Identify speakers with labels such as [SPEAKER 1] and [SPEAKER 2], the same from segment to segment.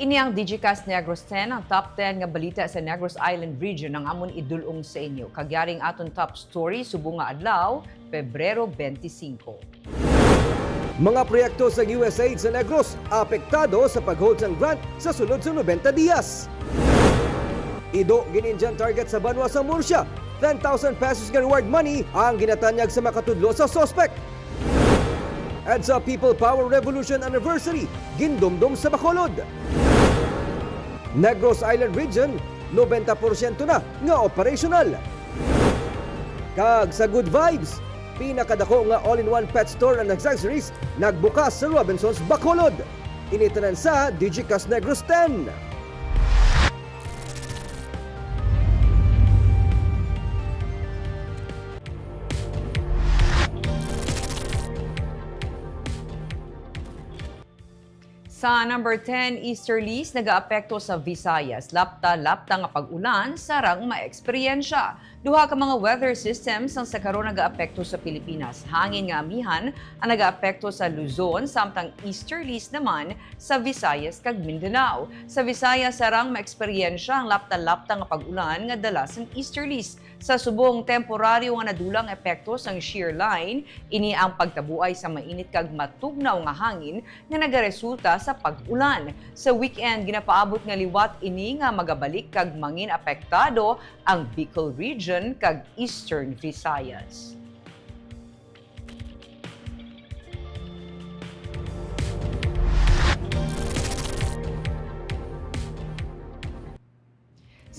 [SPEAKER 1] Ini ang Digicast Negros 10, ang top 10 nga balita sa Negros Island region ang amon idulong sa inyo. Kagyaring aton top story subong nga adlaw, Pebrero 25.
[SPEAKER 2] Mga proyekto sa USAID sa Negros apektado sa pag-hold ng grant sa sunod sa 90 diyas. Ido gininjan target sa Banwa sa Murcia, 10,000 pesos nga reward money ang ginatanyag sa makatudlo sa suspect. At sa People Power Revolution Anniversary, gindumdum sa Bacolod. Negros Island Region, 90% na nga operational. Kag sa Good Vibes, pinakadako nga all-in-one pet store and accessories nagbukas sa Robinson's Bacolod. Initanan sa Digicast Negros 10.
[SPEAKER 1] Sa number 10, easterlies nagaapekto sa Visayas. Lapta-lapta nga pag-ulan sarang maeksperiensya. Duha ka mga weather systems ang sa karon nagaapekto sa Pilipinas. Hangin nga amihan ang nagaapekto sa Luzon samtang easterlies naman sa Visayas kag Mindanao. Sa Visayas sarang maeksperiensya ang lapta-lapta nga pag-ulan nga dala sang easterlies. Sa subong temporaryo nga nadulang epekto sang shear line, ini ang pagtabuay sa mainit kag matugnaw nga hangin nga nagaresulta sa pag-ulan. Sa weekend ginapaabot nga liwat ini nga magabalik kag mangin apektado ang Bicol region kag Eastern Visayas.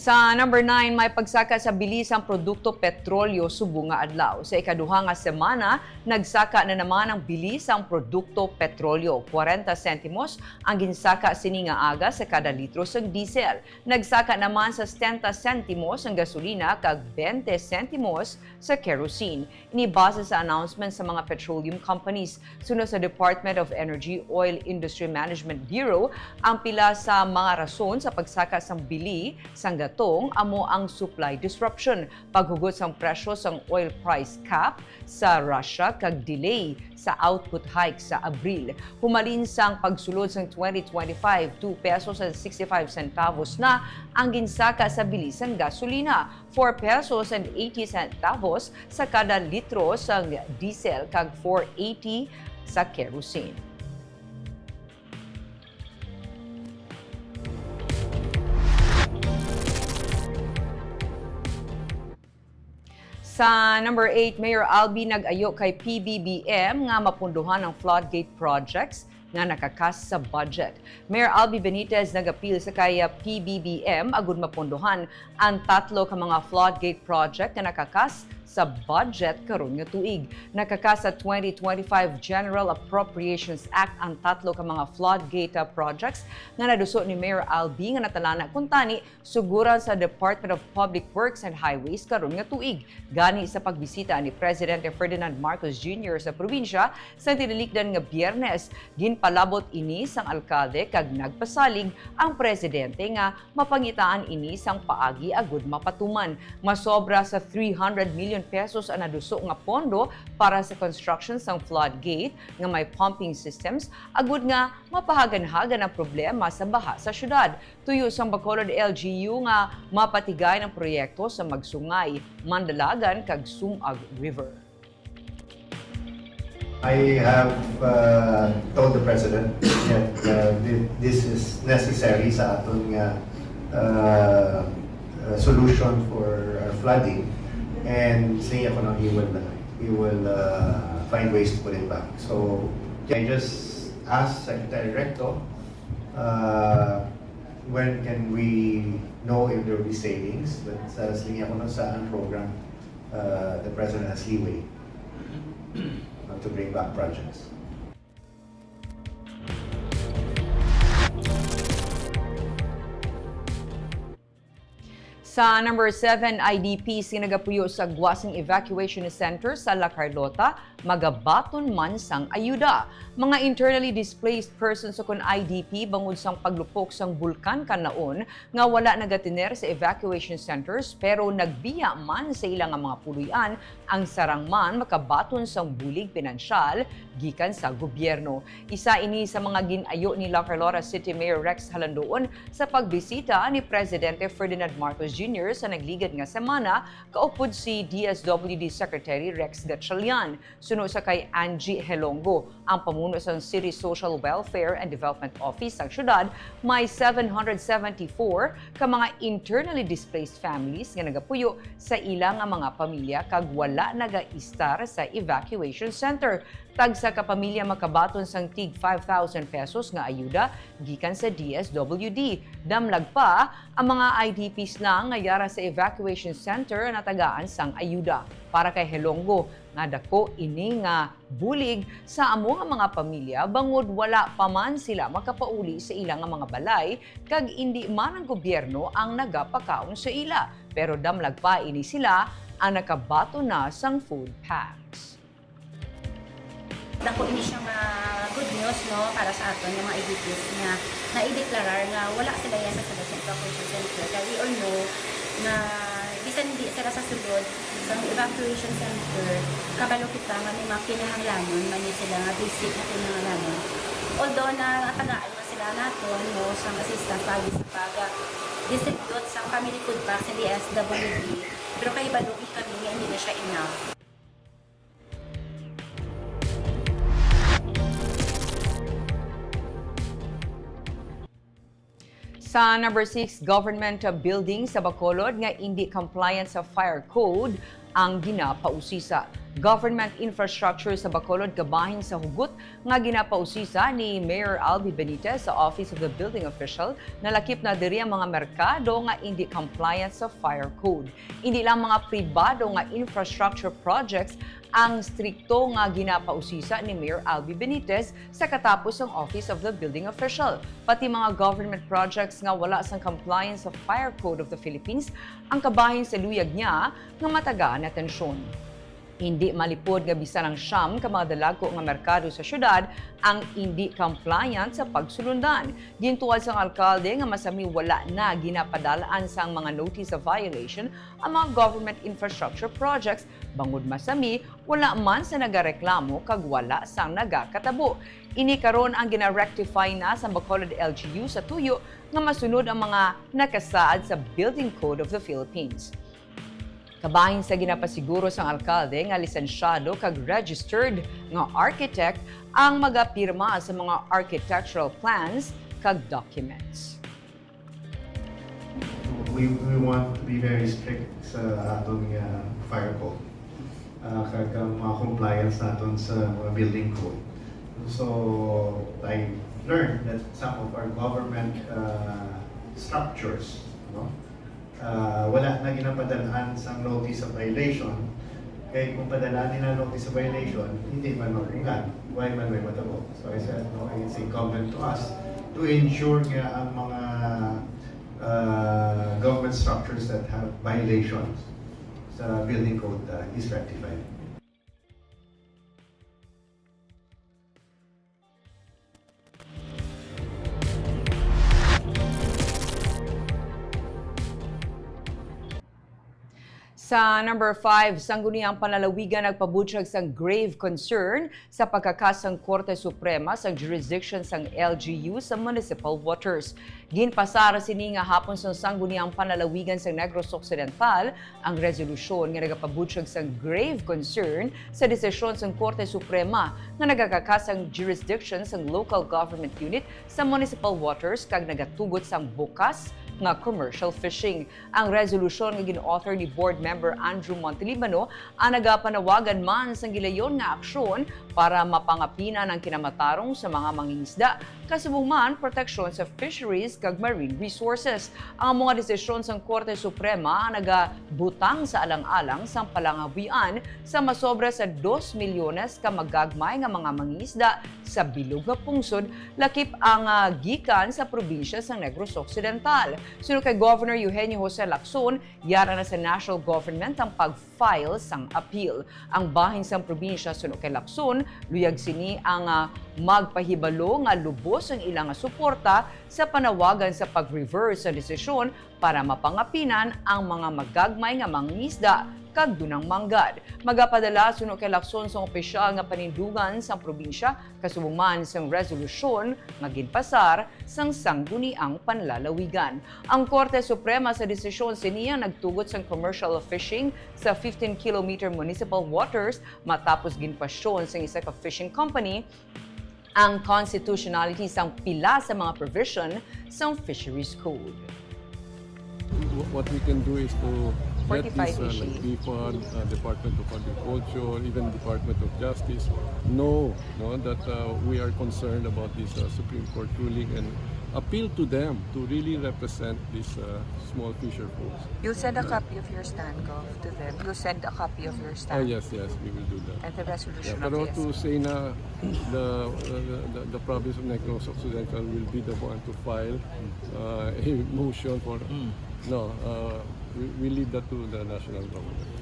[SPEAKER 1] Sa number 9, may pagsaka sa bilis ang produkto petrolyo subong nga adlaw. Sa ikaduha nga semana, nagsaka na naman ang bilis ang produkto petrolyo. 40 sentimos ang ginsaka sini nga aga sa kada litro sang diesel. Nagsaka naman sa 70 sentimos ang gasolina kag 20 sentimos sa kerosene. Ini base sa announcement sa mga petroleum companies. Sunod sa Department of Energy Oil Industry Management Bureau, ang pila sa mga rason sa pagsaka sang bili sang gatong amo ang supply disruption, paghugot sang presyo sang oil price cap sa Russia kag delay sa output hike sa Abril. Humalin sang pagsulod sang 2025, 2 pesos and 65 centavos na ang ginsaka sa bilisang gasolina, 4 pesos and 80 centavos sa kada litro sang diesel kag 4.80 sa kerosene. Sa number 8, Mayor Albi nag-ayo kay PBBM nga mapunduhan ang floodgate projects nga nakakas sa budget. Mayor Albi Benitez nag-appeal sa kay PBBM agud mapunduhan ang 3 ka mga floodgate project nga nakakas sa budget karon nga tuig. Nakakas sa 2025 General Appropriations Act ang 3 ka mga floodgate projects nga naduso ni Mayor Albi nga natalana kuntani suguran sa Department of Public Works and Highways karon nga tuig. Gani sa pagbisita ni Presidente Ferdinand Marcos Jr. sa probinsya sa tinilikdan nga Biyernes, ginpalabot ini sang alkalde kag nagpasalig ang presidente nga mapangitaan ini sang paagi agud mapatuman. Masobra sa 300 million pesos ang naduso nga pondo para sa construction sang floodgate nga may pumping systems agud nga mapahagan-hagan ang problema sa baha sa syudad. Tuyo sang Bacolod LGU nga mapatigay ng proyekto sa Magsungay, Mandalagan kag Sumag River.
[SPEAKER 3] I have told the President that this is necessary sa aton solution for flooding, and say ako na he will find ways to put it back. So I just asked Secretary Recto when can we know if there will be savings, but sa ako na sa program the President has leeway to bring back projects.
[SPEAKER 1] Sa number 7, IDPs nagapuyo sa Guasing Evacuation Center sa La Carlota, magabaton man sang ayuda. Mga internally displaced persons sa kun IDP bangod sang paglupok sang bulkan kanaon nga wala nagatiner sa evacuation centers pero nagbiya man sa ilang mga puluyan ang sarang man makabaton sang bulig pinansyal gikan sa gobyerno. Isa ini sa mga ginayo ni La Carlota City Mayor Rex Halandoon sa pagbisita ni Presidente Ferdinand Marcos Jr. sa nagligad nga semana kaupod si DSWD Secretary Rex Gatchalian. Suno sa kay Angie Helongo, ang pamuno sa City Social Welfare and Development Office sa syudad, may 774 ka mga internally displaced families nga nagapuyo sa ilang mga pamilya kag wala nagaistar sa evacuation center. Tagsa ka pamilya makabaton sang tig 5,000 pesos nga ayuda gikan sa DSWD. Damlag pa ang mga IDPs na ngayara sa evacuation center na tagaan sang ayuda. Para kay Helongo, nga dako ini nga bulig sa amo nga mga pamilya bangod wala pa man sila makapauli sa ilang mga balay kag indi man ang gobyerno ang nagapakaon sa ila. Pero damlag pa ini sila ang nakabato na sang food packs.
[SPEAKER 4] Dako ini siyang good news no para sa aton yung mga IDPs nga na-i-deklarar nga wala sila yan sa evacuation center. Kaya we all know na bisan hindi sila sa sulod sa evacuation center, kabalo kita nga may mga kinahanglanon, mani sila nga basic na kinahanglanon. Although na tagaan na sila naton no sa assistance pagi sa pag-distribute sa family food packs sa DSWD, pero kay balukit kami nga hindi na siya enough.
[SPEAKER 1] Sa number 6, government building sa Bacolod nga hindi compliant sa fire code ang ginapausisa. Government infrastructure sa Bacolod kabahin sa hugot nga ginapausisa ni Mayor Albi Benitez sa Office of the Building Official na lakip na diri ang mga merkado nga hindi compliant sa fire code. Hindi lang mga pribado nga infrastructure projects ang strikto nga ginapausisa ni Mayor Albi Benitez sa katapos ng Office of the Building Official. Pati mga government projects nga wala sang compliance sa Fire Code of the Philippines ang kabahin sa luyag niya nga matagaan na tensyon. Hindi malipod nga bisan ang siyam ka mga dalago nga merkado sa syudad ang hindi compliant sa pagsulundan. Gintuwad sang alkalde nga masami wala na ginapadalaan sang mga notice of violation ang mga government infrastructure projects bangod masami wala man sa nagareklamo kag wala sang nagakatabo. Ini karon ang gina-rectify na sa Bacolod LGU sa tuyo nga masunod ang mga nakasaad sa Building Code of the Philippines. Kabahin sa ginapasiguro sang alkalde nga lisensyado kag registered nga architect ang magapirma sa mga architectural plans kag documents.
[SPEAKER 3] We want to be very strict sa atong fire code. Kag mga compliance naton sa mga building code. So I learned that some of our government structures, wala na ginapadalaan sa notice of violation. Kaya kung padalaan nila notice of violation, hindi man makunan. Why man may matabo? So I said, it's incumbent to us to ensure nga ang mga government structures that have violations sa building code is rectified.
[SPEAKER 1] Sa number 5, sangguniang panlalawigan nagpabutyag sang grave concern sa pagkakasang Korte Suprema sa jurisdiction sang LGU sa municipal waters. Ginpasara sini nga hapon sang sangguniang panlalawigan sang Negros Occidental ang resolusyon nga nagapabutyag sang grave concern sa desisyon sang Korte Suprema nga nagakakasang jurisdiction sang local government unit sa municipal waters kag nagatugot sang bukas nga commercial fishing. Ang resolusyon nga gin-author ni board member Andrew Montelibano ang nagapanawagan man sang gilayon nga aksyon para mapangapinan ang kinamatarong sa mga mangingisda kasubong man proteksyon sa fisheries kag marine resources. Ang mga desisyon sang Korte Suprema ang nagabutang sa alang-alang sang palangawian sa masobra sa 2 milyones ka magagmay nga mga mangingisda sa bilog nga pungsod lakip ang gikan sa probinsya sa Negros Occidental. Sunod kay Governor Eugenio Jose Lacson, yara na sa national government ang pag-file sang appeal. Ang bahin sang probinsya sunod kay Lacson, luyag sini ang magpahibalo nga lubos ang ilang suporta sa panawagan sa pag-reverse sa desisyon para mapangapinan ang mga magagmay nga mangingisda kag dunang manggad. Magapadala suno kay Lacson sa opisyal nga panindugan sa probinsya kasubong sang resolusyon nga ginpasar sang sangguniang panlalawigan. Ang Korte Suprema sa desisyon siniya nagtugot sang commercial fishing sa 15-kilometer municipal waters matapos ginpasyon sang isa ka fishing company ang constitutionality sang pila sa mga provision sang Fisheries Code.
[SPEAKER 5] What we can do is to let
[SPEAKER 1] Fortify
[SPEAKER 5] this
[SPEAKER 1] fishing.
[SPEAKER 5] like BFOD, Department of Agriculture, even Department of Justice know that we are concerned about this Supreme Court ruling and appeal to them to really represent these small fisher folks.
[SPEAKER 1] You'll send a copy of your stand, Gov, to them. You'll send a copy of your stand
[SPEAKER 5] Yes, we will do that.
[SPEAKER 1] and the resolution
[SPEAKER 5] Pero
[SPEAKER 1] of
[SPEAKER 5] to
[SPEAKER 1] this.
[SPEAKER 5] say na the province of Negros Occidental will be the one to file a motion for no, we leave that to the national government.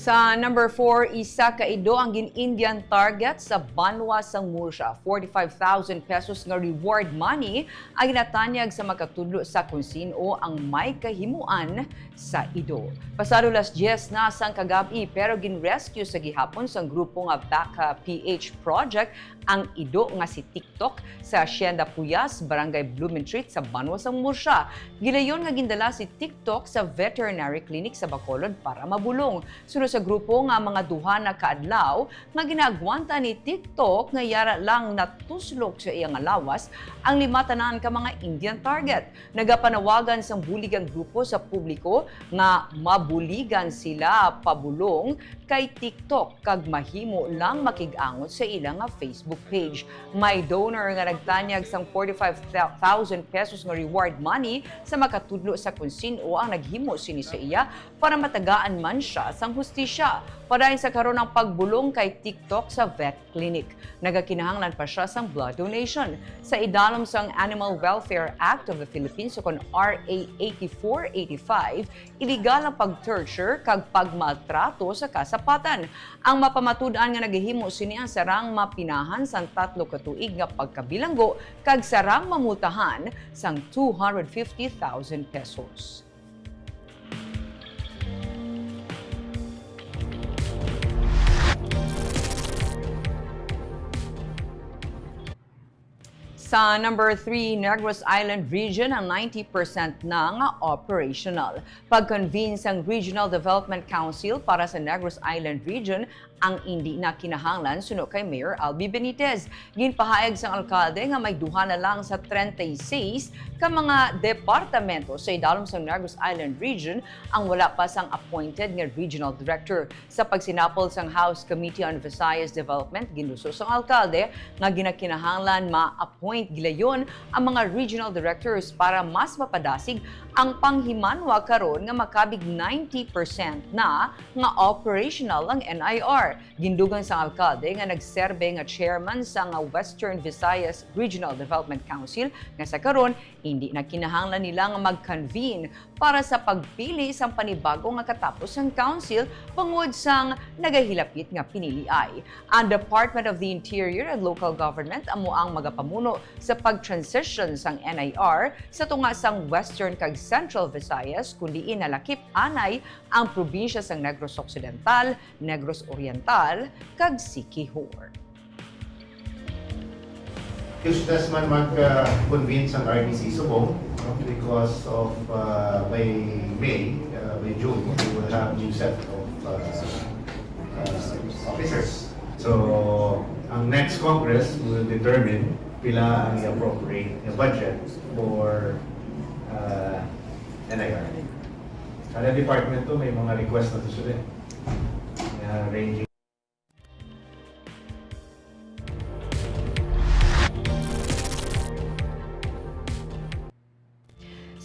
[SPEAKER 1] Sa number 4, isa ka ido ang gin-Indian target sa Banwa sang Murcia. 45,000 pesos nga reward money ang ginatanyag sa makatudlo sa kung sino ang may kahimuan sa ido. Pasado las 10 na sang kagabi pero gin-rescue sa gihapon sang grupo nga Baka PH Project ang ido nga si TikTok sa Hacienda Puyas, Barangay Blumentritt sa Banwa sang Murcia. Gilayon nga gindala si TikTok sa veterinary clinic sa Bacolod para mabulong. Sunod sa grupo nga mga duha na kaadlaw nga ginagwanta ni TikTok nga yara lang natuslok sa iyang lawas ang lima tanan ka mga Indian target. Nagapanawagan sang buligang grupo sa publiko nga mabuligan sila pabulong kay TikTok kag mahimo lang makig-angot sa ilang nga Facebook page. May donor nga nagtanyag sang 45,000 pesos nga reward money sa makatudlo sa kung sino ang naghimo sini sa iya para matagaan man siya sang hustisya. Padayon sa karon ng pagbulong kay TikTok sa vet clinic. Nagakinahanglan pa siya sang blood donation. Sa idalom sang Animal Welfare Act of the Philippines o kon RA 8485, illegal ang pag-torture kag pagmaltrato sa kasapatan. Ang mapamatud-an nga nagahimo sini ang sarang mapinahan sang 3 ka tuig nga pagkabilanggo kag sarang mamutahan sang 250,000 pesos. Sa number 3, Negros Island region ang 90% na nga operational. Pag-convene sang Regional Development Council para sa Negros Island region ang hindi na kinahanglan suno kay Mayor Albi Benitez. Ginpahayag sang alkalde nga may duha na lang sa 36 ka mga departamento sa idalom sang Negros Island region ang wala pa sang appointed nga regional director. Sa pagsinapol sang House Committee on Visayas Development, ginuso sang alkalde nga ginakinahanglan ma-appoint gilayon ang mga regional directors para mas mapadasig ang panghimanwa karon nga makabig 90% na nga operational ang NIR. Gindugan sa alkalde nga nagserbe nga chairman sa nga Western Visayas Regional Development Council nga sa karon hindi na kinahanglan nila nga mag-convene para sa pagpili sang panibago nga katapos ang council tungod sang nagahilapit nga piniliay. Ang Department of the Interior and Local Government amo ang magapamuno sa pag-transition sang NIR sa tunga sang Western kag Central Visayas kundi inalakip anay ang probinsya sang Negros Occidental, Negros Oriental kag Siquijor.
[SPEAKER 3] Useless man mag-convince ang RDC Subong because of by June, we will have new set of officers. So, ang next Congress will determine pila ang i-appropriate na budget for NIR. Kada department to may mga request na susunod. Ranging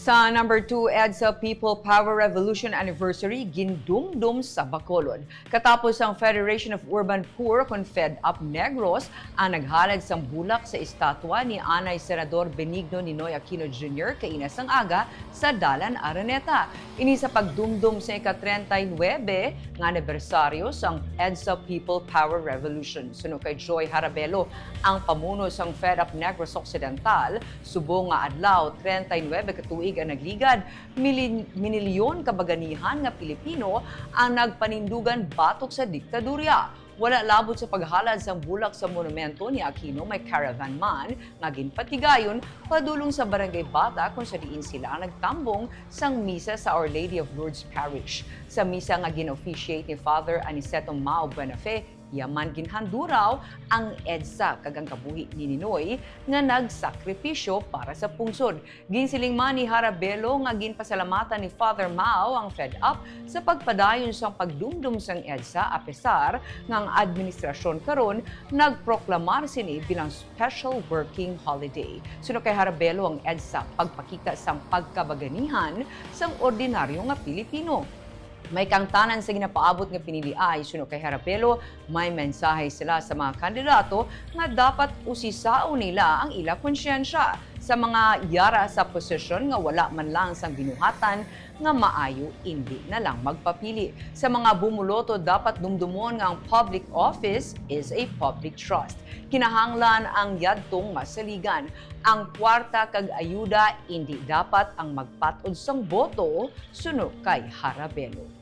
[SPEAKER 1] Sa number 2, EDSA People Power Revolution Anniversary, gindumdum sa Bacolod. Katapos ang Federation of Urban Poor kon Fed-Up Negros ang naghalad sang bulak sa estatwa ni Anay Senador Benigno Ninoy Aquino Jr. kainas ang aga sa Dalan, Araneta. Ini sa pagdumdum sa ika-39 nga anibersaryo sang EDSA People Power Revolution. Suno kay Joy Harabelo, ang pamuno sang Fed-Up Negros Occidental, subong nga adlaw 39 katuig ang nagligad, minilyon kabaganihan nga Pilipino ang nagpanindugan batok sa diktadurya. Wala labot sa paghalad sang bulak sa monumento ni Aquino may caravan man nga ginpatigayon padulong sa Barangay Bata kung sa diin sila nagtambong sang misa sa Our Lady of Lourdes Parish. Sa misa nga gin-officiate ni Father Aniceto Mao Buenafe, yaman ginhanduraw ang EDSA kagang kabuhi ni Ninoy nga nagsakripisyo para sa pungsod. Ginsiling man ni Harabelo nga ginpasalamatan ni Father Mao ang Fed-Up sa pagpadayon sa pagdumdum sang EDSA apesar nga ang administrasyon karon nagproklamar sini bilang special working holiday. Suno kay Harabelo ang EDSA pagpakita sang pagkabaganihan sang ordinaryo nga Pilipino. May kangtanan sa ginapaabot nga piniliay, suno kay Harapelo, may mensahe sila sa mga kandidato nga dapat usisao nila ang ila konsyensya sa mga yara sa posisyon nga wala man lang sang binuhatan nga maayo hindi na lang magpapili. Sa mga bumuloto, dapat dumdumon nga ang public office is a public trust. Kinahanglan ang yadtong masaligan. Ang kwarta kag ayuda hindi dapat ang magpatod sang boto, suno kay Harabelo.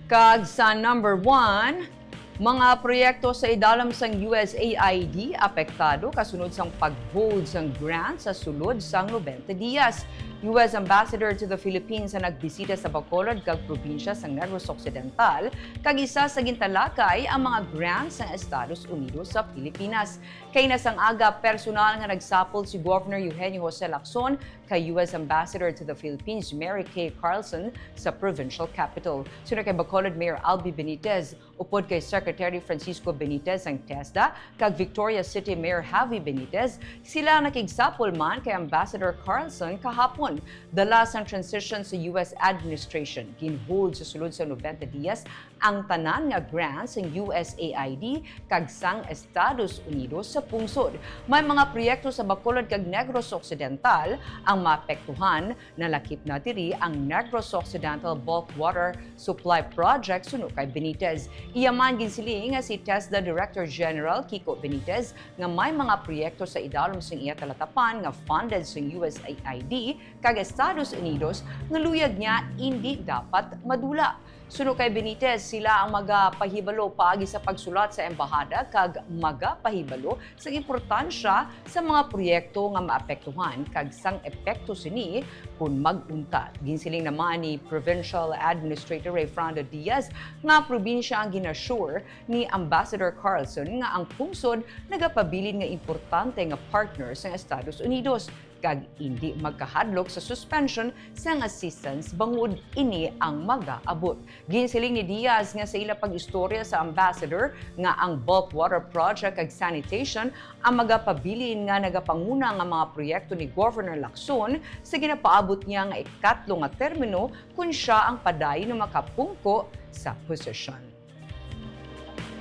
[SPEAKER 1] Kag sa number 1, mga proyekto sa idalam sang USAID apektado kasunod sang pag-hold sang grant sa sulod sang 90 dias. US Ambassador to the Philippines ang nagbisita sa Bacolod kag probinsya sang Negros Occidental kag isa sa gintalakay ang mga grants ng Estados Unidos sa Pilipinas. Kay nasang aga personal nga nagsapol si Governor Eugenio Jose Lacson kay US Ambassador to the Philippines Mary Kay Carlson sa provincial capital. Sunod kay Bacolod Mayor Albi Benitez, upod kay Secretary Francisco Benitez ang TESDA kag Victoria City Mayor Javi Benitez, sila nakigsapol man kay Ambassador Carlson kahapon. Dala sang transition sa US administration, ginhold sa sulod sa 90 dias ang tanan nga grants ng USAID kag sang Estados Unidos sa pungsod. May mga proyekto sa Bacolod kag Negros Occidental ang maapektuhan, nalakip na diri ang Negros Occidental Bulk Water Supply Project suno kay Benitez. Iyaman ginsiling nga si TESDA Director General Kiko Benitez nga may mga proyekto sa idalom sang iya talatapan nga funded sa USAID kag Estados Unidos nga luyag niya hindi dapat madula. Suno kay Benitez, sila ang magapahibalo paagi sa pagsulat sa embahada kag magapahibalo sa importansya sa mga proyekto nga maapektuhan kag sang epekto sini kung mag-unta. Ginsiling naman ni Provincial Administrator Ray Fernando Diaz nga probinsya ang ginassure ni Ambassador Carlson nga ang pungsod nagapabilin nga importante nga partner sa Estados Unidos kag hindi magkahadlok sa suspension sang assistance bangod ini ang mag-aabot. Ginsiling ni Diaz nga sa ila pag-istorya sa ambassador nga ang bulk water project kag sanitation ang magapabilin nga nagapanguna nga mga proyekto ni Governor Lacson sa ginapaabot niya nga ikatlo nga termino kung siya ang padayon na makapungko sa posisyon.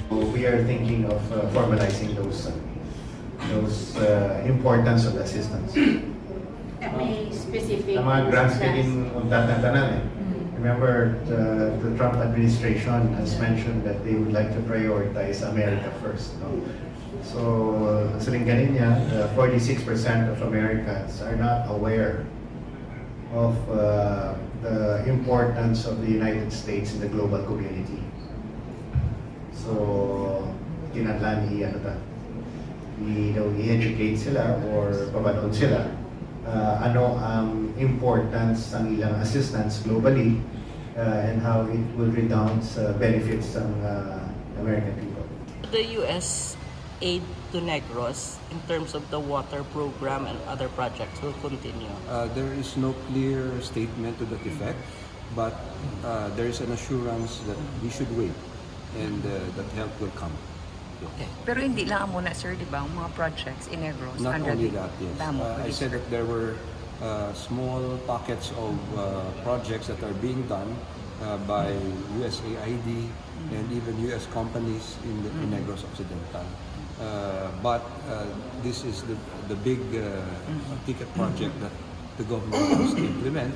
[SPEAKER 3] We are thinking of formalizing those importance of assistance.
[SPEAKER 4] May specific
[SPEAKER 3] The mga grants din tanan. Remember, the Trump administration has mentioned that they would like to prioritize America first. No? So, sa lingganin niya, 46% of Americans are not aware of the importance of the United States in the global community. So, kinatlan i-educate sila or pabanon sila ano ang importance ng ilang assistance globally and how it will redound sa benefits ng American people.
[SPEAKER 6] The US aid to Negros in terms of the water program and other projects will continue?
[SPEAKER 7] There is no clear statement to that effect, but there is an assurance that we should wait and that help will come. apektado.
[SPEAKER 1] Pero hindi lang muna, sir, di ba, ang mga projects in Negros
[SPEAKER 7] Not
[SPEAKER 1] under
[SPEAKER 7] only
[SPEAKER 1] the
[SPEAKER 7] that, yes.
[SPEAKER 1] Damo
[SPEAKER 7] I said that there were small pockets of projects that are being done by USAID and even US companies in Negros Occidental. But this is the big ticket project that the government wants to implement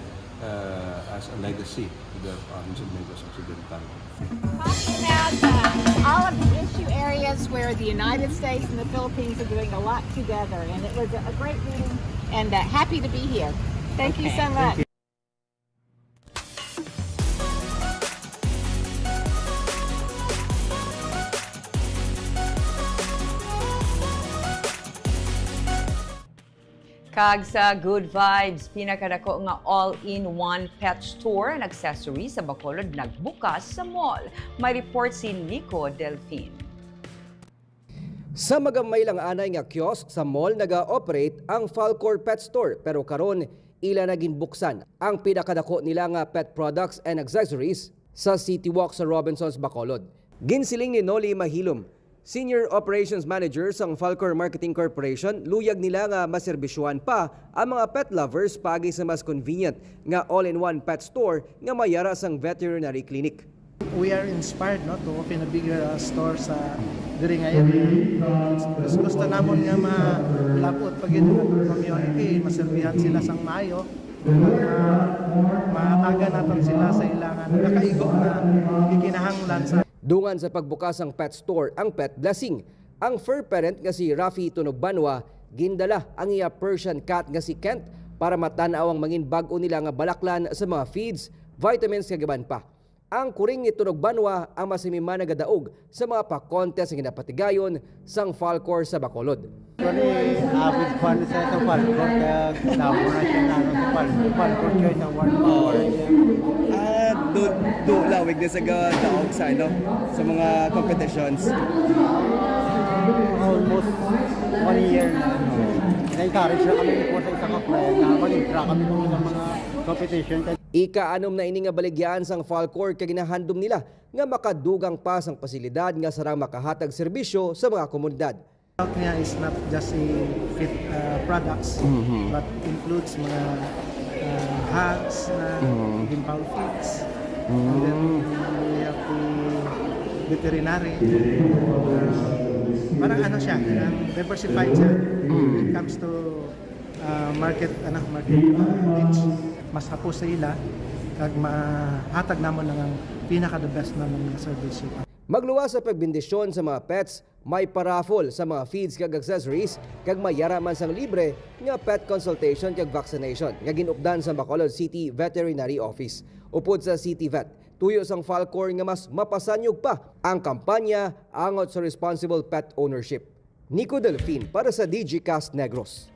[SPEAKER 7] as a legacy to the province of Negros Occidental.
[SPEAKER 8] Talking about all of the issue areas where the United States and the Philippines are doing a lot together, and it was a great meeting, and happy to be here. Thank you so much.
[SPEAKER 1] Kag sa Good Vibes, pinakadako nga all-in-one pet store and accessories sa Bacolod nagbukas sa mall. May report si Nico Delfin.
[SPEAKER 2] Sa magamay lang anay nga kiosk sa mall naga-operate ang Falcor Pet Store pero karon ila naging buksan ang pinakadako nila nga pet products and accessories sa City Walk sa Robinsons, Bacolod. Ginsiling ni Noli Mahilom, Senior Operations Manager sa Falcor Marketing Corporation, luyag nila nga maserbisyuhan pa ang mga pet lovers pagi sa mas convenient nga all-in-one pet store nga mayara sang veterinary clinic.
[SPEAKER 9] We are inspired to open a bigger store sa diri nga area. Gusto namon nga malapot pag community, maserbihan sila sang maayo. Mataga naton sila sa ilangan nakaigo na gikinahanglan sa
[SPEAKER 2] Dungan sa pagbukas ng pet store ang Pet Blessing. Ang fur parent nga si Rafi Tunogbanwa, gindala ang iya Persian cat nga si Kent para matanaw ang mangin bag-o nila nga balaklan sa mga feeds, vitamins kagaban pa. Ang kuring ni Tunogbanwa ang masimima nagadaog sa mga pa-contest nga napatigayon sang Falcor sa Bacolod.
[SPEAKER 9] Actually, with fun sa ito Falcor, kaya nabo na siya na sa Falcor Choice Award.
[SPEAKER 2] Lawig na sa daog sa mga competitions.
[SPEAKER 9] Almost 1 year na. Na-encourage na kami po sa isang ka-friend na mag-intra kami po sa mga competition.
[SPEAKER 2] Ika-anom na ini nga baligyaan sang Falcor kay ginahandom nila nga makadugang pa sang pasilidad nga sarang makahatag serbisyo sa mga komunidad.
[SPEAKER 9] Out niya is not just a fit products, but includes mga hugs na gimpaw feeds. And then we have the veterinary. Parang siya, diversified siya. When it comes to market reach, mas hapos sa ila, kag mahatag namon lang ang pinaka-the best namon nga service.
[SPEAKER 2] Magluwas sa pagbindisyon sa mga pets, may paraffol sa mga feeds kag accessories kag mayara man sang libre nga pet consultation kag vaccination nga ginupdan sa Bacolod City Veterinary Office. Upod sa City Vet, tuyo sang Falcor nga mas mapasanyog pa ang kampanya angot sa responsible pet ownership. Nico Delfin para sa Digicast Negros.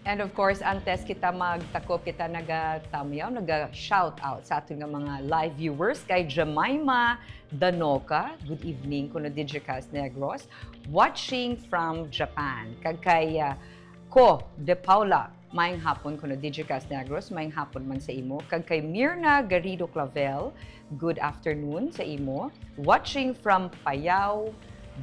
[SPEAKER 1] And of course, antes kita magtakop, kita nag-tamyaw, nag-shout out sa ating mga live viewers kay Jemima Danoka. Good evening, kuno Digicast Negros. Watching from Japan. Kay Ko De Paula, maayong hapon kuno Digicast Negros, maayong hapon man sa imo. Kay Mirna Garrido Clavel, good afternoon sa imo. Watching from Payao,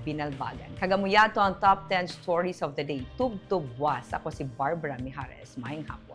[SPEAKER 1] Binalbagan. Kagamuyato ang top 10 stories of the day. Tubtubwas. Ako si Barbara Mijares. Maayong hapon.